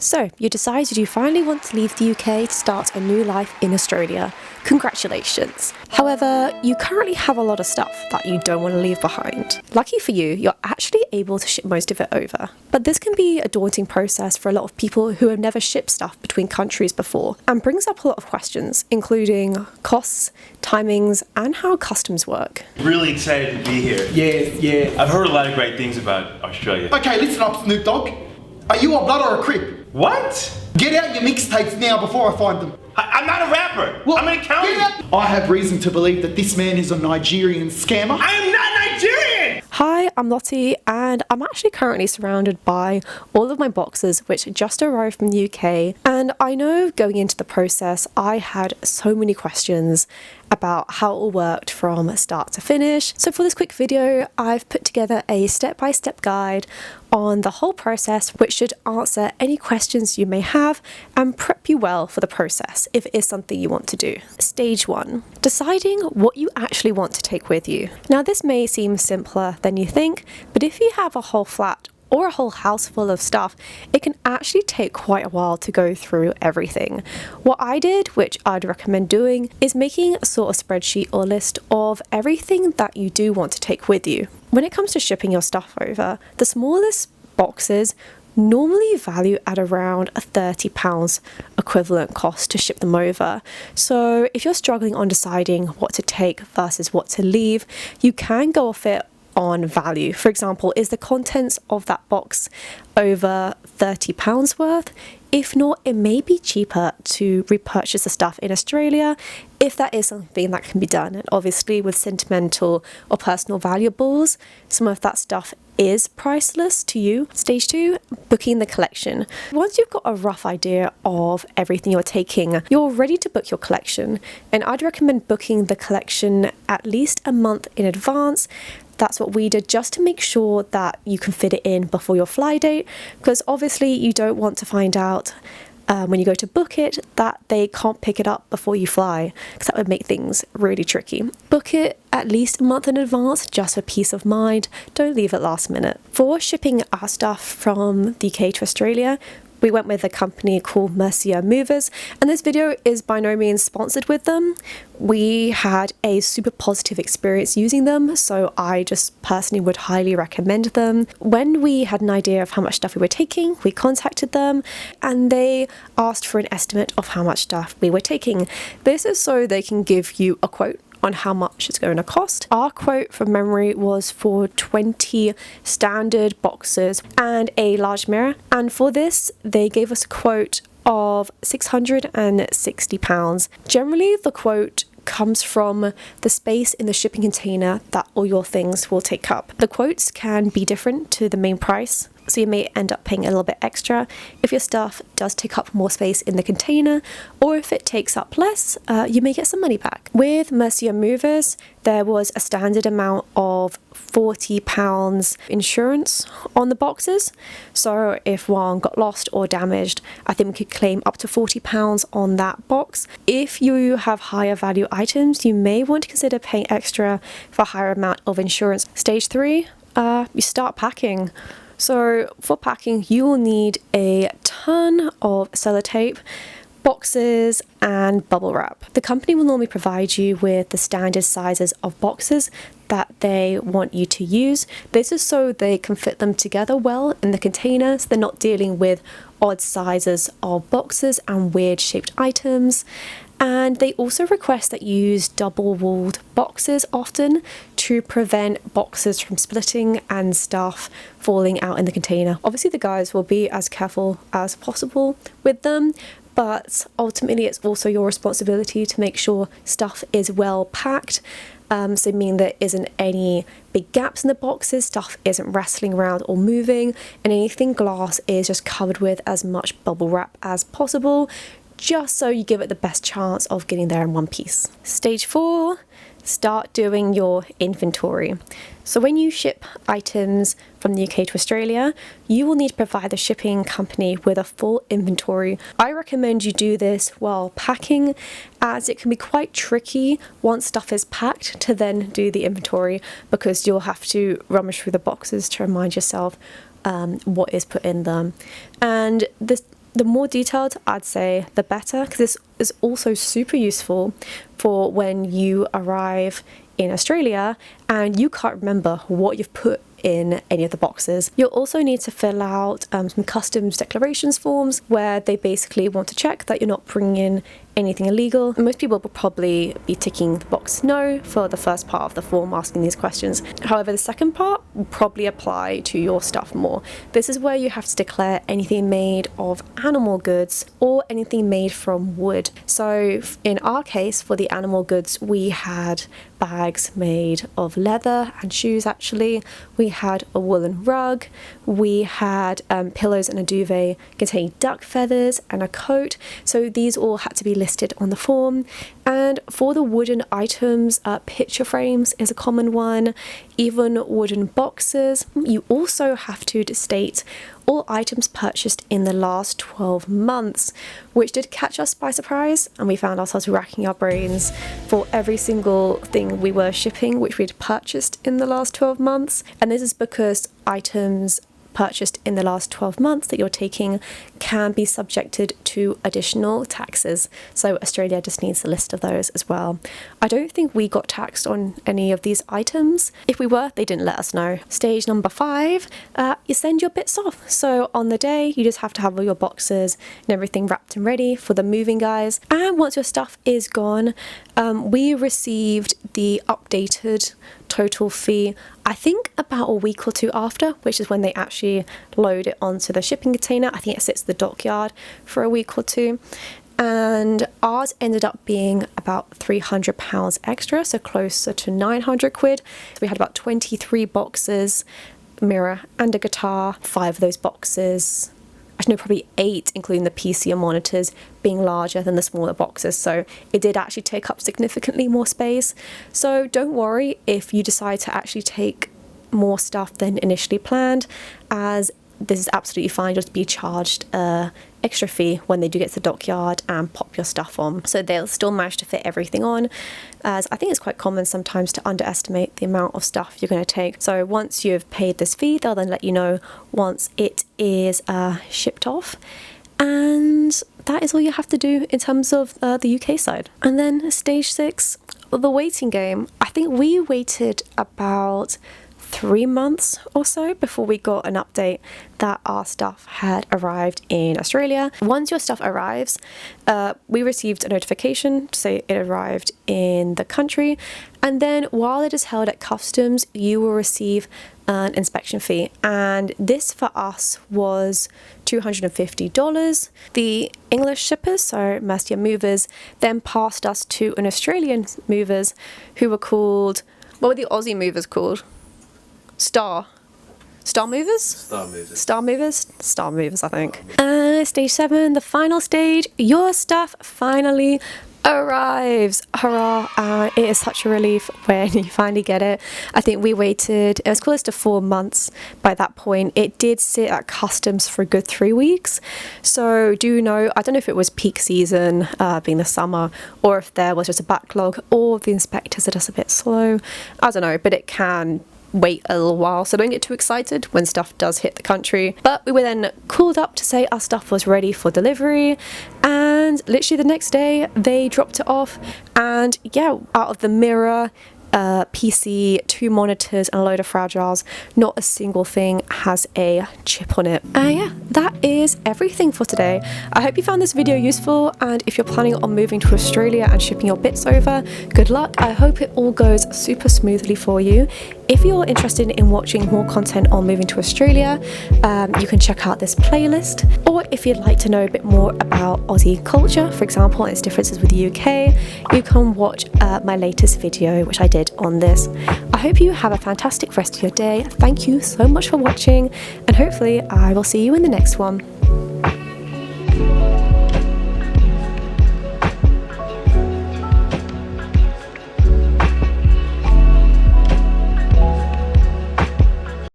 So, you decided you finally want to leave the UK to start a new life in Australia. Congratulations. However, you currently have a lot of stuff that you don't want to leave behind. Lucky for you, you're actually able to ship most of it over. But this can be a daunting process for a lot of people who have never shipped stuff between countries before, and brings up a lot of questions, including costs, timings, and how customs work. Really excited to be here. Yeah. I've heard a lot of great things about Australia. Okay, listen up, Snoop Dogg. Are you a blood or a crip? What? Get out your mixtapes now before I find them. I'm not a rapper. I'm an accountant. I have reason to believe that this man is a Nigerian scammer. I am not Nigerian! Hi, I'm Lottie, and I'm actually currently surrounded by all of my boxes which just arrived from the UK. And I know going into the process, I had so many questions about how it all worked from start to finish. So for this quick video, I've put together a step-by-step guide on the whole process, which should answer any questions you may have and prep you well for the process if it is something you want to do. Stage 1. Deciding what you actually want to take with you. Now this may seem simpler than you think, but if you have a whole flat or a whole house full of stuff, it can actually take quite a while to go through everything. What I did, which I'd recommend doing, is making a sort of spreadsheet or list of everything that you do want to take with you. When it comes to shipping your stuff over, the smallest boxes normally value at around a £30 equivalent cost to ship them over. So if you're struggling on deciding what to take versus what to leave, you can go off it on value. For example, is the contents of that box over £30 worth? If not, it may be cheaper to repurchase the stuff in Australia if that is something that can be done. And obviously with sentimental or personal valuables, some of that stuff is priceless to you. Stage 2, booking the collection. Once you've got a rough idea of everything you're taking, you're ready to book your collection. And I'd recommend booking the collection at least a month in advance. That's what we did, just to make sure that you can fit it in before your fly date, because obviously you don't want to find out when you go to book it that they can't pick it up before you fly, because that would make things really tricky. Book it at least a month in advance just for peace of mind. Don't leave it last minute. For shipping our stuff from the UK to Australia, we went with a company called Mercia Movers, and this video is by no means sponsored with them. We had a super positive experience using them, so I just personally would highly recommend them. When we had an idea of how much stuff we were taking, we contacted them and they asked for an estimate of how much stuff we were taking. This is so they can give you a quote on how much it's going to cost. Our quote from memory was for 20 standard boxes and a large mirror, and for this they gave us a quote of £660. Generally the quote comes from the space in the shipping container that all your things will take up. The quotes can be different to the main price, so you may end up paying a little bit extra if your stuff does take up more space in the container, or if it takes up less, you may get some money back. With Mercia Movers, there was a standard amount of £40 insurance on the boxes. So if one got lost or damaged, I think we could claim up to £40 on that box. If you have higher value items, you may want to consider paying extra for a higher amount of insurance. Stage 3, you start packing. So for packing, you will need a ton of sellotape, boxes and bubble wrap. The company will normally provide you with the standard sizes of boxes that they want you to use. This is so they can fit them together well in the container, so they're not dealing with odd sizes of boxes and weird shaped items. And they also request that you use double-walled boxes often to prevent boxes from splitting and stuff falling out in the container. Obviously the guys will be as careful as possible with them, but ultimately it's also your responsibility to make sure stuff is well packed. So meaning there isn't any big gaps in the boxes, stuff isn't rattling around or moving, and anything glass is just covered with as much bubble wrap as possible, just so you give it the best chance of getting there in one piece. Stage 4, start doing your inventory. So when you ship items from the UK to Australia, you will need to provide the shipping company with a full inventory. I recommend you do this while packing, as it can be quite tricky once stuff is packed to then do the inventory, because you'll have to rummage through the boxes to remind yourself what is put in them. And this the more detailed I'd say, the better, because this is also super useful for when you arrive in Australia and you can't remember what you've put in any of the boxes. You'll also need to fill out some customs declarations forms where they basically want to check that you're not bringing in anything illegal. Most people will probably be ticking the box no for the first part of the form asking these questions. However, the second part will probably apply to your stuff more. This is where you have to declare anything made of animal goods or anything made from wood. So in our case, for the animal goods, we had bags made of leather and shoes actually. We had a woolen rug. We had pillows and a duvet containing duck feathers and a coat. So these all had to be listed on the form. And for the wooden items, picture frames is a common one, even wooden boxes. You also have to state all items purchased in the last 12 months, which did catch us by surprise, and we found ourselves racking our brains for every single thing we were shipping which we'd purchased in the last 12 months. And this is because items purchased in the last 12 months that you're taking can be subjected to additional taxes. So Australia just needs a list of those as well. I don't think we got taxed on any of these items. If we were, they didn't let us know. Stage number 5, you send your bits off. So on the day, you just have to have all your boxes and everything wrapped and ready for the moving guys. And once your stuff is gone, we received the updated total fee, I think about a week or two after, which is when they actually load it onto the shipping container. I think it sits at the dockyard for a week or two. And ours ended up being about £300 extra, so closer to 900 quid. So we had about 23 boxes, mirror and a guitar. 5 of those boxes, actually no, probably 8, including the PC and monitors, being larger than the smaller boxes. So it did actually take up significantly more space. So don't worry if you decide to actually take more stuff than initially planned, as this is absolutely fine. You'll just be charged extra fee when they do get to the dockyard and pop your stuff on. So they'll still manage to fit everything on, as I think it's quite common sometimes to underestimate the amount of stuff you're going to take. So once you've paid this fee, they'll then let you know once it is shipped off. And that is all you have to do in terms of the UK side. And then stage 6, the waiting game. I think we waited about 3 months or so before we got an update that our stuff had arrived in Australia. Once your stuff arrives, we received a notification to say it arrived in the country, and then while it is held at customs, you will receive an inspection fee, and this for us was $250. The English shippers, so Mercia Movers, then passed us to an Australian movers who were called, what were the Aussie movers called? Star Movers, I think. Stage 7, the final stage, your stuff finally arrives. Hurrah. It is such a relief when you finally get it. I think we waited, it was close to 4 months by that point. It did sit at customs for a good 3 weeks. So do know, I don't know if it was peak season, being the summer, or if there was just a backlog, or the inspectors are just a bit slow. I don't know, but it can wait a little while, so don't get too excited when stuff does hit the country. But we were then called up to say our stuff was ready for delivery, and literally the next day they dropped it off. And yeah, out of the mirror, PC, 2 monitors and a load of fragiles, not a single thing has a chip on it. Yeah, that is everything for today. I hope you found this video useful, and if you're planning on moving to Australia and shipping your bits over, good luck. I hope it all goes super smoothly for you. If you're interested in watching more content on moving to Australia, you can check out this playlist. Or if you'd like to know a bit more about Aussie culture, for example, and its differences with the UK, you can watch my latest video, which I did on this. I hope you have a fantastic rest of your day. Thank you so much for watching, and hopefully I will see you in the next one.